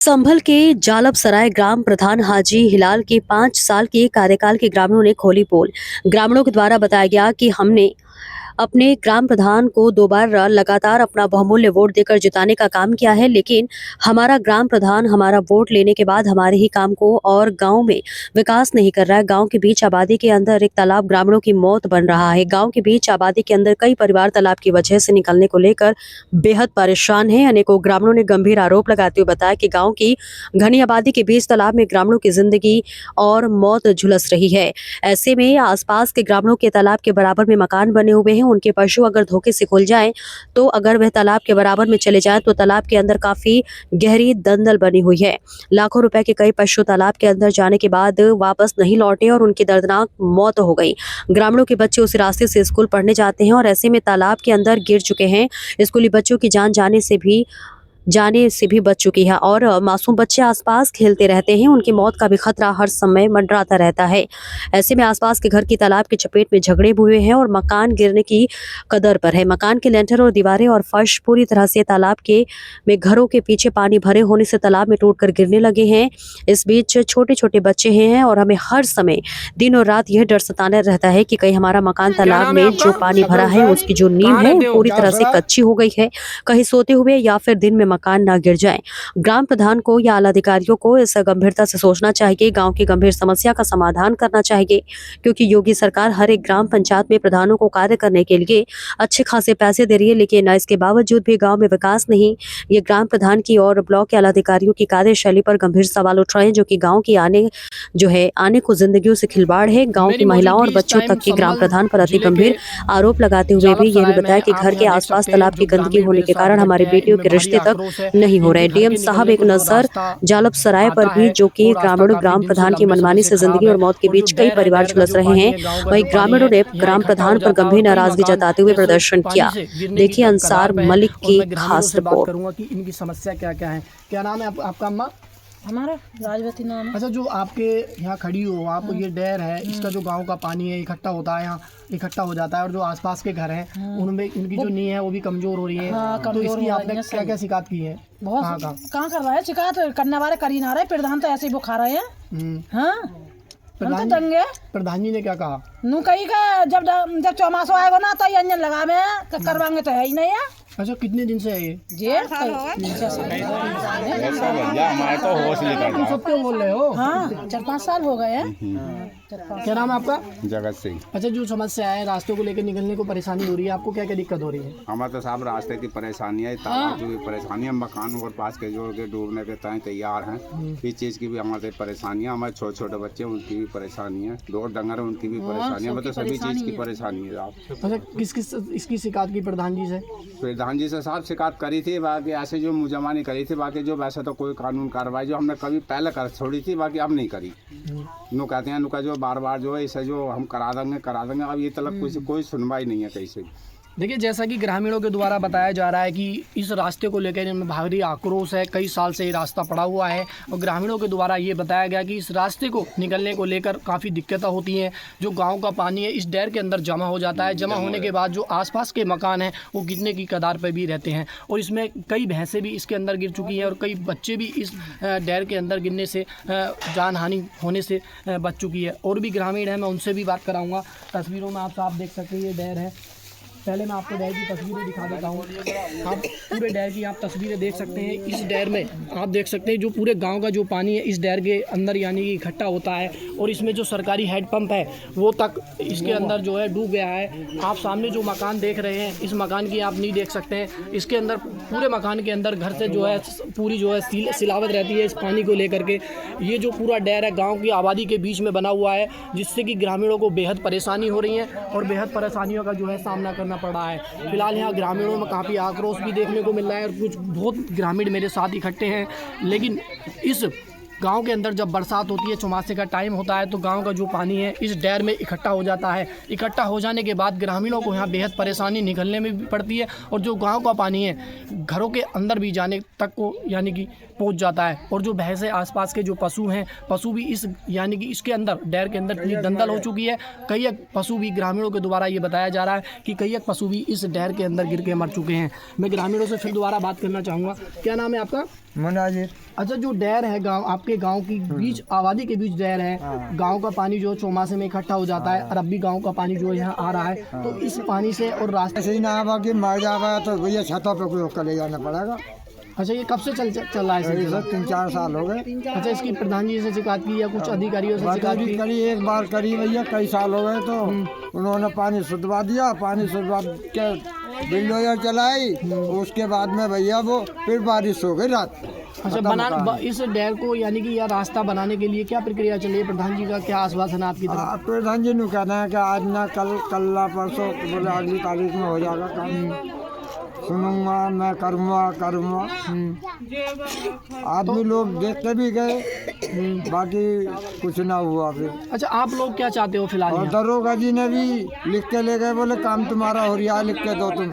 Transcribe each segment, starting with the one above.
संभल के जालब सराय ग्राम प्रधान हाजी हिलाल के 5 साल के कार्यकाल के ग्रामीणों ने खोली पोल। ग्रामीणों के द्वारा बताया गया कि हमने अपने ग्राम प्रधान को 2 बार लगातार अपना बहुमूल्य वोट देकर जिताने का काम किया है, लेकिन हमारा ग्राम प्रधान हमारा वोट लेने के बाद हमारे ही काम को और गांव में विकास नहीं कर रहा है। गांव के बीच आबादी के अंदर एक तालाब ग्रामीणों की मौत बन रहा है। गांव के बीच आबादी के अंदर कई परिवार तालाब की वजह से निकलने को लेकर बेहद परेशान हैं। अनेकों ग्रामीणों ने गंभीर आरोप लगाते हुए बताया कि गांव की घनी आबादी के बीच तालाब में ग्रामीणों की जिंदगी और मौत झुलस रही है। ऐसे में आसपास के ग्रामीणों के तालाब के बराबर में मकान बने हुए हैं। उनके पशु अगर धोखे से खुल जाएं तो अगर वह तालाब के बराबर में चले जाएं तो तालाब के अंदर काफी गहरी दलदल बनी हुई है। लाखों रुपए के कई पशु तालाब के अंदर जाने के बाद वापस नहीं लौटे और उनकी दर्दनाक मौत हो गई। ग्रामीणों के बच्चे उस रास्ते से स्कूल पढ़ने जाते हैं और ऐसे में तालाब के अंदर गिर चुके हैं। स्कूली बच्चों की जान जाने से भी बच चुकी है और मासूम बच्चे आसपास खेलते रहते हैं। उनकी मौत का भी खतरा हर समय मंडराता रहता है। ऐसे में आसपास के घर की तालाब की चपेट में झगड़े हुए हैं और मकान गिरने की कदर पर है। मकान के लेंटर और दीवारें और फर्श पूरी तरह से तालाब के में घरों के पीछे पानी भरे होने से तालाब में टूटकर गिरने लगे हैं। इस बीच छोटे छोटे बच्चे हैं और हमें हर समय दिन और रात यह डर सताना रहता है कि कहीं हमारा मकान तालाब में जो पानी भरा है उसकी जो नींव है पूरी तरह से कच्ची हो गई है, कहीं सोते हुए या फिर दिन में मकान ना गिर जाए। ग्राम प्रधान को या आला अधिकारियों को इस गंभीरता से सोचना चाहिए। गांव की गंभीर समस्या का समाधान करना चाहिए, क्योंकि योगी सरकार हर एक ग्राम पंचायत में प्रधानों को कार्य करने के लिए अच्छे खासे पैसे दे रही है, लेकिन इसके बावजूद भी गांव में विकास नहीं। ये ग्राम प्रधान की और ब्लॉक के आला अधिकारियों की कार्यशैली पर गंभीर सवाल उठ रहे हैं, जो कि गाँव की आने को जिंदगियों से खिलवाड़ है। गाँव की महिलाओं और बच्चों तक के ग्राम प्रधान पर अति गंभीर आरोप लगाते हुए भी यह भी बताया कि घर के आसपास तालाब की गंदगी होने के कारण हमारी बेटियों के रिश्ते तक नहीं हो रहे। डीएम साहब एक नजर जालब सराय पर भी, जो कि ग्रामीणों ग्राम प्रधान की मनमानी से जिंदगी और मौत के बीच कई परिवार झुलस रहे हैं। वहीं ग्रामीणों ने ग्राम प्रधान पर गंभीर नाराजगी जताते हुए प्रदर्शन किया। देखिए अंसार मलिक की खास रिपोर्ट। इनकी समस्या क्या क्या है। क्या नाम है आपका अम्मा? हमारा राजवती नाम है। अच्छा, जो आपके यहाँ खड़ी हो, आपको ये डर है इसका जो गांव का पानी है इकट्ठा होता है, यहाँ इकट्ठा हो जाता है और जो आसपास के घर हैं उनमें इनकी जो नींव है वो भी कमजोर हो रही है। तो इसकी आपने क्या क्या शिकायत की है? बहुत कहाँ कर रहा है शिकायत करने वाले कर ही ना रहे। प्रधान तो ऐसे ही बुखा रहे हैं। प्रधान जी ने क्या कहा? नू कही का जब चौमासो आएगा ना तो अंजन लगावे करवाएंगे तो है ही नहीं है। अच्छा, कितने दिन से है ये? तुम सब क्यों बोल रहे हो? हाँ, 4-5 साल हो गए हैं। क्या नाम है आपका? जगत सिंह। अच्छा, जो समस्या है रास्ते को लेकर निकलने को परेशानी हो रही है, आपको क्या क्या दिक्कत हो रही है? हमारे तो साहब रास्ते की परेशानी है, तालाब की भी परेशानी है, मकान और पास के जोड़ के डूबने के तय तैयार हैं। इस चीज़ की भी हमारे परेशानी है। हमारे छोटे छोटे बच्चे उनकी भी परेशानी है, दो डंगर उनकी भी परेशानी है, मतलब सभी चीज़ की परेशानी है। आप अच्छा, किस किस इसकी शिकायत की प्रधान जी से? प्रधान जी से साहब शिकायत करी थी, बाकी ऐसे जो मुजमानी करी थी, बाकी जो वैसे तो कोई कानून कार्रवाई जो हमने कभी पहले कर छोड़ी थी, बाकी अब नहीं करी। नु कहते हैं नुका जो बार बार जो है इसे जो हम करा देंगे। अब ये तलक कोई सुनवाई नहीं है कैसे। देखिए, जैसा कि ग्रामीणों के द्वारा बताया जा रहा है कि इस रास्ते को लेकर इनमें भारी आक्रोश है। कई साल से ये रास्ता पड़ा हुआ है और ग्रामीणों के द्वारा ये बताया गया कि इस रास्ते को निकलने को लेकर काफ़ी दिक्कतें होती हैं। जो गांव का पानी है इस डैर के अंदर जमा हो जाता है। जमा होने के बाद जो आसपास के मकान हैं वो गिरने की कगार पर भी रहते हैं और इसमें कई भैंसें भी इसके अंदर गिर चुकी हैं और कई बच्चे भी इस डैर के अंदर गिरने से जान हानि होने से बच चुकी है। और भी ग्रामीण हैं, मैं उनसे भी बात कराऊँगा। तस्वीरों में आप देख सकते हैं ये डैर है। पहले मैं आपको डैर की तस्वीरें दिखा देता हूँ। आप पूरे डैर की आप तस्वीरें देख सकते हैं। इस डैर में आप देख सकते हैं जो पूरे गांव का जो पानी है इस डैर के अंदर यानी कि इकट्ठा होता है और इसमें जो सरकारी हेड पंप है वो तक इसके अंदर जो है डूब गया है। आप सामने जो मकान देख रहे हैं इस मकान की आप नहीं देख सकते हैं। इसके अंदर पूरे मकान के अंदर घर से जो है पूरी जो है सिलावट रहती है इस पानी को लेकर के। ये जो पूरा डैर है गाँव की आबादी के बीच में बना हुआ है, जिससे कि ग्रामीणों को बेहद परेशानी हो रही है और बेहद परेशानियों का जो है सामना करना पड़ रहा है। फिलहाल यहाँ ग्रामीणों में काफ़ी आक्रोश भी देखने को मिल रहा है और कुछ बहुत ग्रामीण मेरे साथ इकट्ठे हैं। लेकिन इस गांव के अंदर जब बरसात होती है, चौमासे का टाइम होता है, तो गांव का जो पानी है इस डैर में इकट्ठा हो जाता है। इकट्ठा हो जाने के बाद ग्रामीणों को यहाँ बेहद परेशानी निकलने में भी पड़ती है और जो गांव का पानी है घरों के अंदर भी जाने तक को यानी कि पहुँच जाता है। और जो भैंसें आसपास के जो पशु हैं, पशु भी इस यानी कि इसके अंदर डैर के अंदर इतनी दलदल हो चुकी है। कई एक पशु भी ग्रामीणों के द्वारा ये बताया जा रहा है कि कई एक पशु भी इस डैर के अंदर गिर के मर चुके हैं। मैं ग्रामीणों से फिर दोबारा बात करना चाहूँगा। क्या नाम है आपका? मुनाजिर। अच्छा, जो डैर है गांव, आपके गांव की बीच आबादी के बीच डैर है, गांव का पानी जो चौमासे में इकट्ठा हो जाता है और अब भी गांव का पानी जो यहाँ आ रहा है, तो इस पानी से और रास्ते ऐसे ही ना आवा कि मर जावा तो भैया छतों पे कोई होकर ले जाना पड़ेगा। अच्छा, ये कब से चल रहा है ये सिलसिला? सब 3-4 साल हो गए। अच्छा, इसकी प्रधान जी से शिकायत की या कुछ अधिकारियों से शिकायत बात की? करी, एक बार करी भैया, कई साल हो गए तो उन्होंने पानी सुधवा दिया। पानी सुधवा के बिल्डोजर चलाई, उसके बाद में भैया वो फिर बारिश हो गई रात। अच्छा, इस डैर को यानी कि यह रास्ता बनाने के लिए क्या प्रक्रिया चल रही है? प्रधान जी का क्या आश्वासन है आपकी तरफ? प्रधान जी ने कहना है कि आज ना कल ना परसों, बोले अगली तारीख में हो जाएगा काम। सुनूंगा मैं, करूँगा। आदमी लोग देख के भी गए, बाकी कुछ ना हुआ फिर। अच्छा, आप लोग क्या चाहते हो फिलहाल और यहाँ? दरोगा जी ने भी लिख के ले गए, बोले काम तुम्हारा हो रहा है, लिख के दो तुम।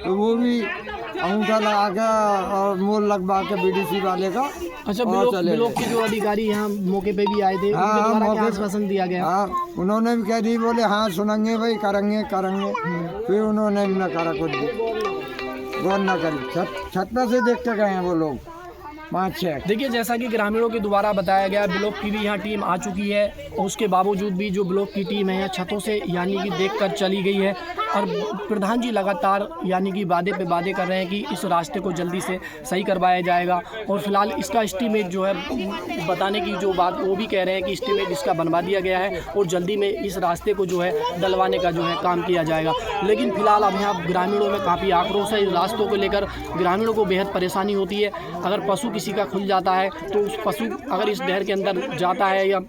तो वो भी अंगूठा लगा के और मोल लगवा के बीडीसी वाले का। अच्छा, और चले ब्लॉक के जो अधिकारी यहाँ मौके पे भी आए थे, हाँ, उनके द्वारा क्या मौके- आश्वासन दिया गया? हाँ, उन्होंने भी कह दी, बोले हाँ सुनेंगे भाई, करेंगे। फिर उन्होंने न करा कुछ भी, गौर न करी। छत पे से देख के गए हैं वो लोग 5-6। देखिए, जैसा कि ग्रामीणों के द्वारा बताया गया, ब्लॉक की भी यहाँ टीम आ चुकी है और उसके बावजूद भी जो ब्लॉक की टीम है यहाँ छतों से यानी कि देखकर चली गई है और प्रधान जी लगातार यानी कि वादे पे वादे कर रहे हैं कि इस रास्ते को जल्दी से सही करवाया जाएगा और फिलहाल इसका एस्टीमेट जो है बताने की जो बात, वो भी कह रहे हैं कि एस्टीमेट इसका बनवा दिया गया है और जल्दी में इस रास्ते को जो है डलवाने का जो है काम किया जाएगा। लेकिन फिलहाल अब यहाँ ग्रामीणों में काफ़ी आक्रोश है इस रास्तों को लेकर। ग्रामीणों को बेहद परेशानी होती है। अगर पशु किसी का खुल जाता है तो उस पशु अगर इस डैर के अंदर जाता है या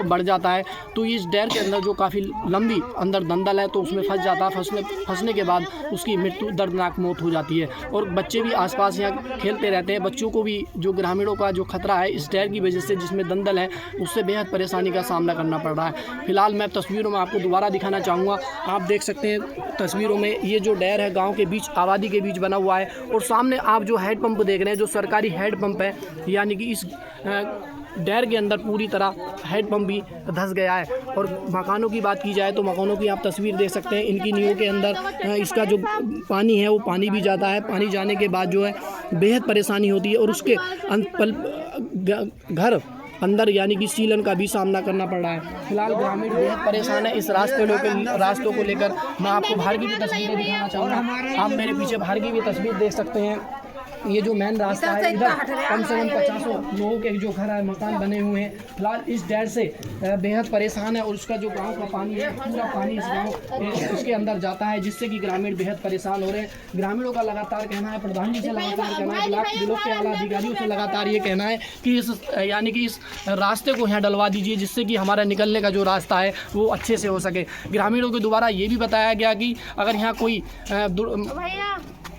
बढ़ जाता है तो इस डैर के अंदर जो काफ़ी लंबी अंदर दंदल है तो उसमें फंस जाता है। फंसने के बाद उसकी मृत्यु, दर्दनाक मौत हो जाती है और बच्चे भी आसपास यहाँ खेलते रहते हैं। बच्चों को भी जो ग्रामीणों का जो खतरा है इस डैर की वजह से, जिसमें दंदल है, उससे बेहद परेशानी का सामना करना पड़ रहा है। फिलहाल मैं तस्वीरों में आपको दोबारा दिखाना चाहूँगा। आप देख सकते हैं तस्वीरों में ये जो डैर है गाँव के बीच, आबादी के बीच बना हुआ है और सामने आप जो हेड पंप देख रहे हैं, जो सरकारी हेड पंप है, यानी कि इस डैर के अंदर पूरी तरह हेड पंप भी धंस गया है। और मकानों की बात की जाए तो मकानों की आप तस्वीर देख सकते हैं। इनकी नींवों के अंदर इसका जो पानी है वो पानी भी जाता है। पानी जाने के बाद जो है बेहद परेशानी होती है और उसके घर अंदर यानी कि सीलन का भी सामना करना पड़ रहा है। फिलहाल ग्रामीण बेहद परेशान है इस रास्तों को लेकर। मैं आपको बाहर की भी तस्वीरें दिखाना चाहूँगा। आप मेरे पीछे बाहर की भी तस्वीर देख सकते हैं। ये जो मेन रास्ता है, इधर कम से कम 50 लोगों के जो घर है, मकान बने हुए हैं। फिलहाल इस डैर से बेहद परेशान है और उसका जो गांव का पानी है, पूरा पानी इस गांव इसके अंदर जाता है, जिससे कि ग्रामीण बेहद परेशान हो रहे हैं। ग्रामीणों का लगातार कहना है, प्रधान जी से लगातार कहना है, ब्लॉक के आला अधिकारियों से लगातार ये कहना है कि इस रास्ते को यहाँ डलवा दीजिए, जिससे कि हमारा निकलने का जो रास्ता है वो अच्छे से हो सके। ग्रामीणों के द्वारा ये भी बताया गया कि अगर यहाँ कोई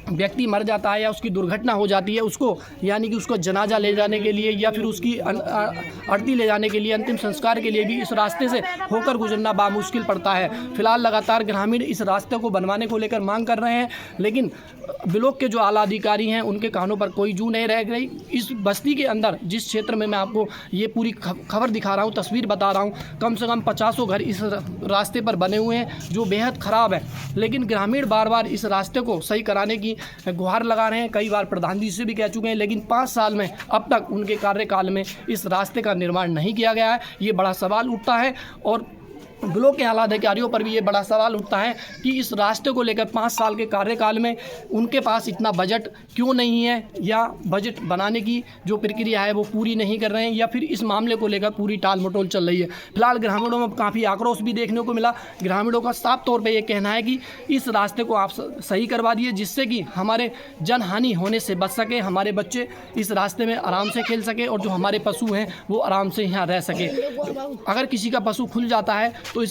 व्यक्ति मर जाता है या उसकी दुर्घटना हो जाती है, उसको यानी कि उसको जनाजा ले जाने के लिए या फिर उसकी अर्थी ले जाने के लिए, अंतिम संस्कार के लिए भी इस रास्ते से होकर गुजरना बामुश्किल पड़ता है। फिलहाल लगातार ग्रामीण इस रास्ते को बनवाने को लेकर मांग कर रहे हैं, लेकिन ब्लॉक के जो आला अधिकारी हैं उनके कानों पर कोई जू नहीं रह गई। इस बस्ती के अंदर, जिस क्षेत्र में मैं आपको ये पूरी खबर दिखा रहा हूँ, तस्वीर बता रहा हूँ, कम से कम 50 घर इस रास्ते पर बने हुए हैं जो बेहद ख़राब है। लेकिन ग्रामीण बार बार इस रास्ते को सही कराने की गुहार लगा रहे हैं। कई बार प्रधान जी से भी कह चुके हैं, लेकिन 5 साल में अब तक उनके कार्यकाल में इस रास्ते का निर्माण नहीं किया गया है। ये बड़ा सवाल उठता है और ब्लॉक के आला अधिकारियों पर भी ये बड़ा सवाल उठता है कि इस रास्ते को लेकर 5 साल के कार्यकाल में उनके पास इतना बजट क्यों नहीं है, या बजट बनाने की जो प्रक्रिया है वो पूरी नहीं कर रहे हैं, या फिर इस मामले को लेकर पूरी टाल मटोल चल रही है। फिलहाल ग्रामीणों में काफ़ी आक्रोश भी देखने को मिला। ग्रामीणों का साफ तौर पर यह कहना है कि इस रास्ते को आप सही करवा दिए, जिससे कि हमारे जनहानि होने से बच सके, हमारे बच्चे इस रास्ते में आराम से खेल सके और जो हमारे पशु हैं वो आराम से यहाँ रह सके। अगर किसी का पशु खुल जाता है तो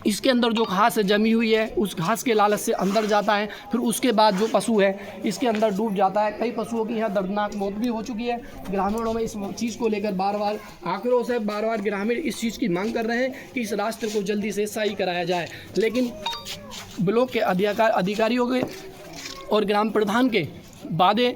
इसके अंदर जो घास जमी हुई है उस घास के लालच से अंदर जाता है, फिर उसके बाद जो पशु है इसके अंदर डूब जाता है। कई पशुओं की यहाँ दर्दनाक मौत भी हो चुकी है। ग्रामीणों में इस चीज़ को लेकर बार बार आक्रोश है। बार बार ग्रामीण इस चीज़ की मांग कर रहे हैं कि इस रास्ते को जल्दी से सही कराया जाए, लेकिन ब्लॉक के अधिकारियों के और ग्राम प्रधान के वादे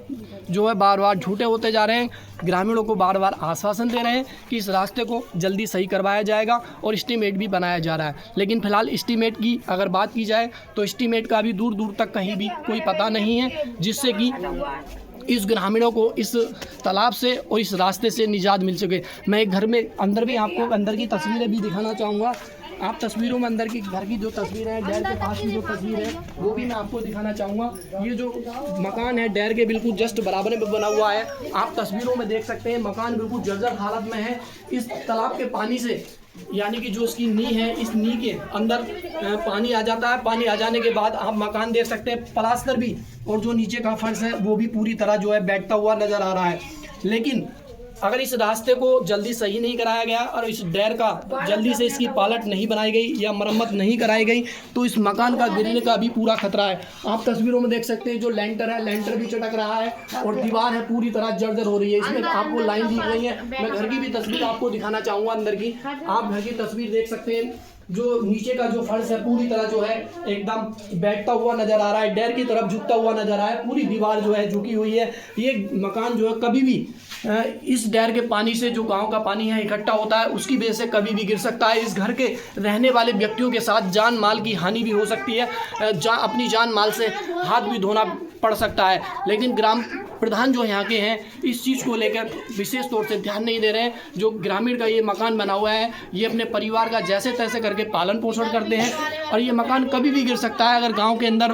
जो है बार बार झूठे होते जा रहे हैं। ग्रामीणों को बार बार आश्वासन दे रहे हैं कि इस रास्ते को जल्दी सही करवाया जाएगा और एस्टीमेट भी बनाया जा रहा है, लेकिन फ़िलहाल एस्टीमेट की अगर बात की जाए तो एस्टीमेट का भी दूर दूर तक कहीं भी कोई पता नहीं है, जिससे कि इस ग्रामीणों को इस तालाब से और इस रास्ते से निजात मिल सके। मैं एक घर में अंदर भी आपको अंदर की तस्वीरें भी दिखाना चाहूँगा। आप तस्वीरों में अंदर की घर की जो तस्वीर है, डैर के पास की जो तस्वीर है, वो भी मैं आपको दिखाना चाहूँगा। ये जो मकान है डैर के बिल्कुल जस्ट बराबर में बना हुआ है, आप तस्वीरों में देख सकते हैं। मकान बिल्कुल जर्जर हालत में है। इस तालाब के पानी से, यानी कि जो इसकी नींव है, इस नींव के अंदर पानी आ जाता है। पानी आ जाने के बाद आप मकान देख सकते हैं, प्लास्टर भी और जो नीचे का फर्श है वो भी पूरी तरह जो है बैठता हुआ नज़र आ रहा है। लेकिन अगर इस रास्ते को जल्दी सही नहीं कराया गया और इस डैर का जल्दी से इसकी पालट नहीं बनाई गई या मरम्मत नहीं कराई गई तो इस मकान का गिरने का भी पूरा खतरा है। आप तस्वीरों में देख सकते हैं, जो लेंटर है, लेंटर भी चटक रहा है और दीवार है पूरी तरह जर्जर हो रही है। इसमें आपको लाइन दिख रही है। मैं घर की भी तस्वीर आपको दिखाना चाहूँगा अंदर की। आप घर की तस्वीर देख सकते हैं, जो नीचे का जो फर्श है पूरी तरह जो है एकदम बैठता हुआ नजर आ रहा है, डैर की तरफ झुकता हुआ नजर आ रहा है। पूरी दीवार जो है झुकी हुई है। ये मकान जो है कभी भी इस डैर के पानी से, जो गांव का पानी है इकट्ठा होता है, उसकी वजह से कभी भी गिर सकता है। इस घर के रहने वाले व्यक्तियों के साथ जान माल की हानि भी हो सकती है। अपनी जान माल से हाथ भी धोना पड़ सकता है। लेकिन ग्राम प्रधान जो यहाँ के हैं इस चीज़ को लेकर विशेष तौर से ध्यान नहीं दे रहे हैं। जो ग्रामीण का ये मकान बना हुआ है, ये अपने परिवार का जैसे तैसे करके पालन पोषण करते हैं और ये मकान कभी भी गिर सकता है। अगर गांव के अंदर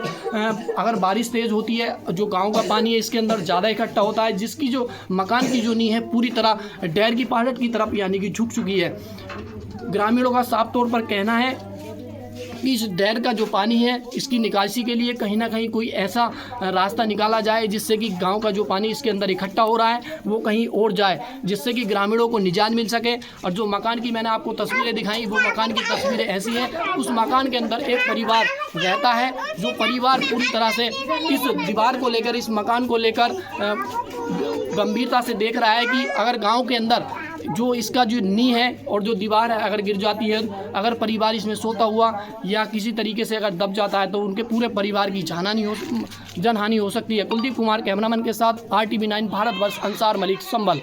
अगर बारिश तेज़ होती है, जो गांव का पानी है इसके अंदर ज़्यादा इकट्ठा होता है, जिसकी जो मकान की जो नींव है पूरी तरह डैर की पालट की तरफ यानी कि झुक चुकी है। ग्रामीणों का साफ तौर पर कहना है कि इस डैर का जो पानी है इसकी निकासी के लिए कहीं ना कहीं कोई ऐसा रास्ता निकाला जाए जिससे कि गांव का जो पानी इसके अंदर इकट्ठा हो रहा है वो कहीं और जाए, जिससे कि ग्रामीणों को निजात मिल सके। और जो मकान की मैंने आपको तस्वीरें दिखाई, वो मकान की तस्वीरें ऐसी हैं, उस मकान के अंदर एक परिवार रहता है, जो परिवार पूरी तरह से इस दीवार को लेकर, इस मकान को लेकर गंभीरता से देख रहा है कि अगर गाँव के अंदर जो इसका जो नींव है और जो दीवार है अगर गिर जाती है, अगर परिवार इसमें सोता हुआ या किसी तरीके से अगर दब जाता है तो उनके पूरे परिवार की जनहानि हो सकती है। कुलदीप कुमार कैमरामैन के साथ RTV9 भारतवर्ष, अंसार मलिक, संभल।